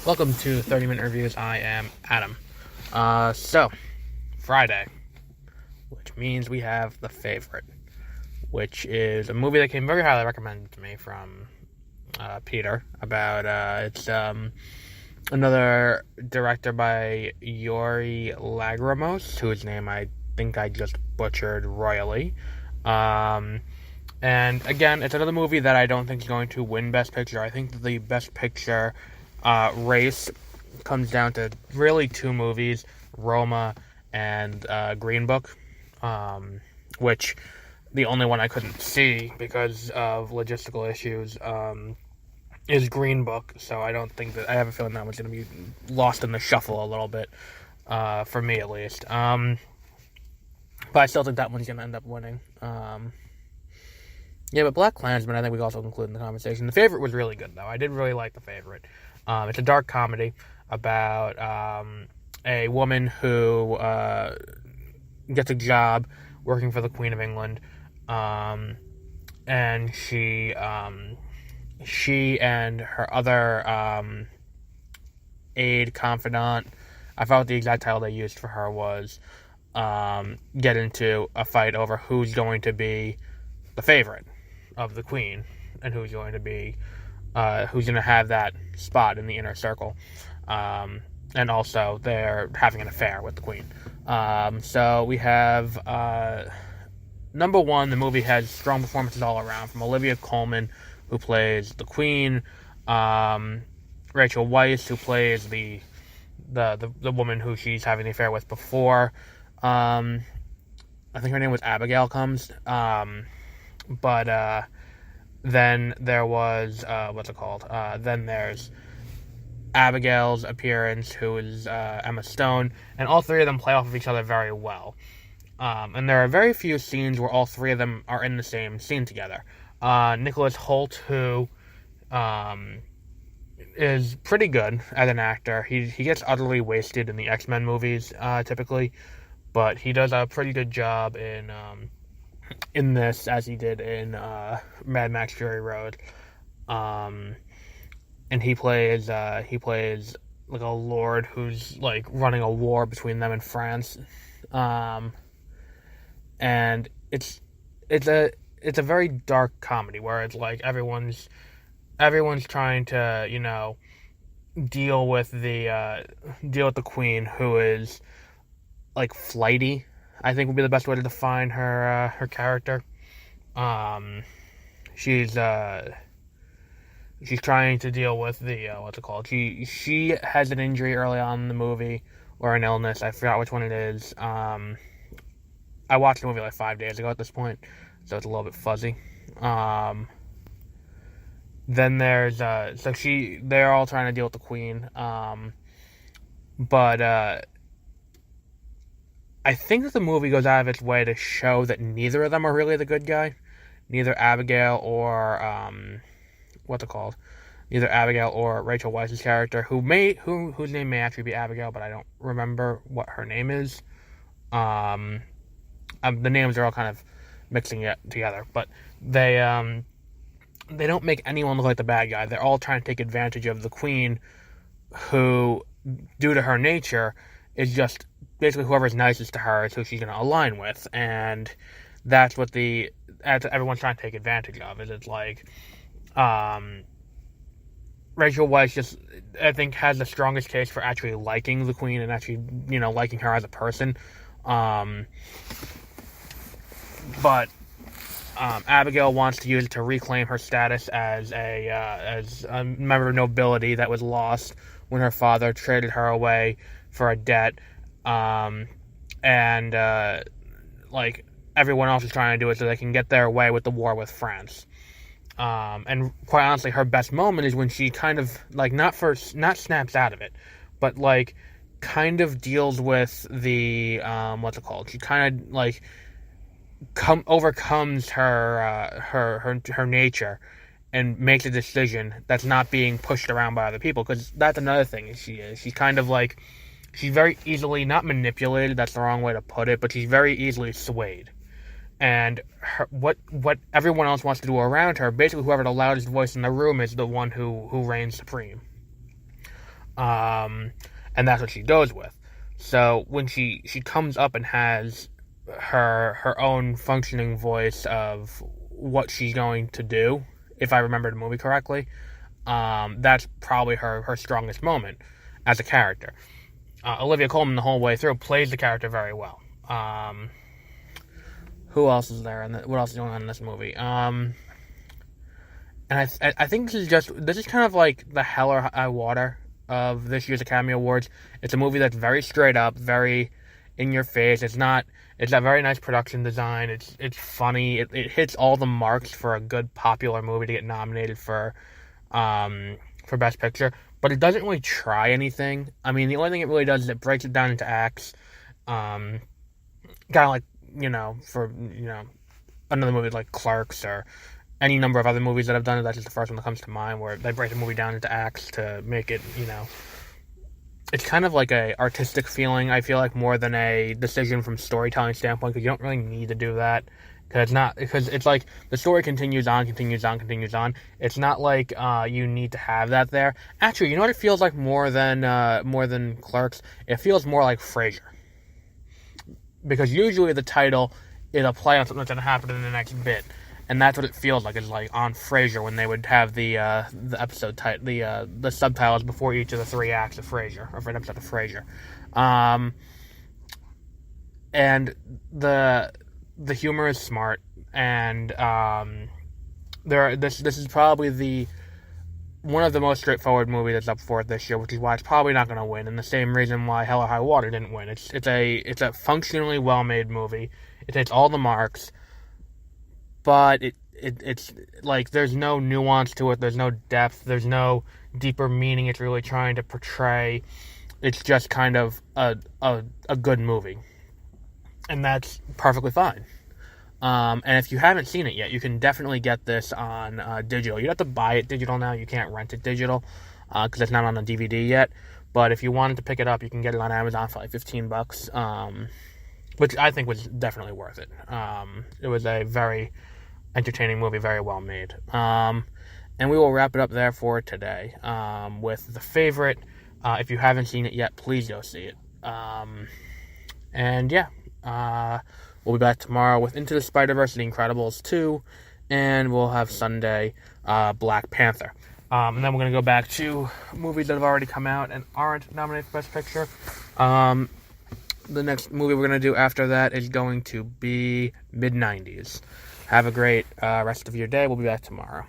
Welcome to 30 Minute Reviews. I am Adam. So, Friday, which means we have The Favorite, which is a movie that came very highly recommended to me from Peter. It's another director by Yori Lagrimos, whose name I think I just butchered royally. And again, it's another movie that I don't think is going to win Best Picture. I think the Best Picture race comes down to really two movies, Roma and Green Book, which the only one I couldn't see because of logistical issues is Green Book. So I don't think that, I have a feeling that one's going to be lost in the shuffle a little bit, for me at least. But I still think that one's going to end up winning. Yeah, but BlacKkKlansman, I think we also include in the conversation. The Favorite was really good, though. I did really like The Favorite. It's a dark comedy about a woman who gets a job working for the Queen of England, and she and her other aide, confidant, I forgot what the exact title they used for her was, get into a fight over who's going to be the favorite of the Queen and who's going to have that spot in the inner circle. And also they're having an affair with the Queen. So we have number one, the movie has strong performances all around, from Olivia Colman, who plays the Queen, Rachel Weisz, who plays the woman who she's having the affair with before. I think her name was Abigail Combs. But then there was, then there's Abigail's appearance, who is Emma Stone, and all three of them play off of each other very well. And there are very few scenes where all three of them are in the same scene together. Nicholas Hoult, who is pretty good as an actor. He gets utterly wasted in the X-Men movies, typically, but he does a pretty good job in this, as he did in Mad Max Fury Road. And he plays like a lord who's like running a war between them and France. And it's a very dark comedy where it's like everyone's trying to, deal with the Queen, who is like flighty, I think would be the best way to define her character. She's trying to deal with She has an injury early on in the movie, or an illness. I forgot which one it is. I watched the movie like 5 days ago at this point, so it's a little bit fuzzy. Then there's they're all trying to deal with the Queen. But I think that the movie goes out of its way to show that neither of them are really the good guy. Neither Abigail or neither Abigail or Rachel Weisz's character, whose name may actually be Abigail, but I don't remember what her name is. The names are all kind of mixing it together, but they don't make anyone look like the bad guy. They're all trying to take advantage of the Queen, who, due to her nature, is just basically whoever's nicest to her is who she's going to align with, and that's what everyone's trying to take advantage of. It's like Rachel Weisz just, I think, has the strongest case for actually liking the Queen and actually, liking her as a person. But Abigail wants to use it to reclaim her status as a member of nobility that was lost when her father traded her away for a debt. Like everyone else is trying to do it so they can get their way with the war with France. And quite honestly, her best moment is when she kind of like not snaps out of it, but like kind of deals with the She kind of like overcomes her nature and makes a decision that's not being pushed around by other people, because that's another thing she's kind of like, she's very easily, not manipulated, that's the wrong way to put it, but she's very easily swayed. And what everyone else wants to do around her, basically whoever the loudest voice in the room is the one who reigns supreme. And that's what she goes with. So when she comes up and has her own functioning voice of what she's going to do, if I remember the movie correctly, that's probably her strongest moment as a character. Olivia Colman the whole way through plays the character very well. Who else is there? And what else is going on in this movie? And I think this is kind of like the hell or high water of this year's Academy Awards. It's a movie that's very straight up, very in your face. It's a very nice production design. It's funny. It hits all the marks for a good popular movie to get nominated for Best Picture. But it doesn't really try anything. I mean, the only thing it really does is it breaks it down into acts. Kind of like, for, another movie like Clerks or any number of other movies that I've done. That's just the first one that comes to mind, where they break the movie down into acts to make it, it's kind of like a artistic feeling, I feel like, more than a decision from storytelling standpoint, because you don't really need to do that. Because it's like the story continues on. It's not like you need to have that there. Actually, you know what it feels like more than Clerks? It feels more like Frasier. Because usually the title, it'll play on something that's going to happen in the next bit. And that's what it feels like. It's like on Frasier when they would have the episode title, the subtitles before each of the 3 acts of Frasier, or for an episode of Frasier. And the humor is smart, and this is probably one of the most straightforward movies that's up for it this year, which is why it's probably not going to win, and the same reason why Hell or High Water didn't win. It's a functionally well-made movie. It hits all the marks, but it's like there's no nuance to it. There's no depth. There's no deeper meaning it's really trying to portray. It's just kind of a good movie, and that's perfectly fine. And if you haven't seen it yet, you can definitely get this on digital. You have to buy it digital now. You can't rent it digital because it's not on a DVD yet. But if you wanted to pick it up, you can get it on Amazon for like $15, which I think was definitely worth it. It was a very entertaining movie, very well made. And we will wrap it up there for today with the favorite. If you haven't seen it yet, please go see it. And yeah. We'll be back tomorrow with Into the Spider-Verse, The Incredibles 2, and we'll have Sunday, Black Panther. And then we're going to go back to movies that have already come out and aren't nominated for Best Picture. The next movie we're going to do after that is going to be mid-90s. Have a great rest of your day. We'll be back tomorrow.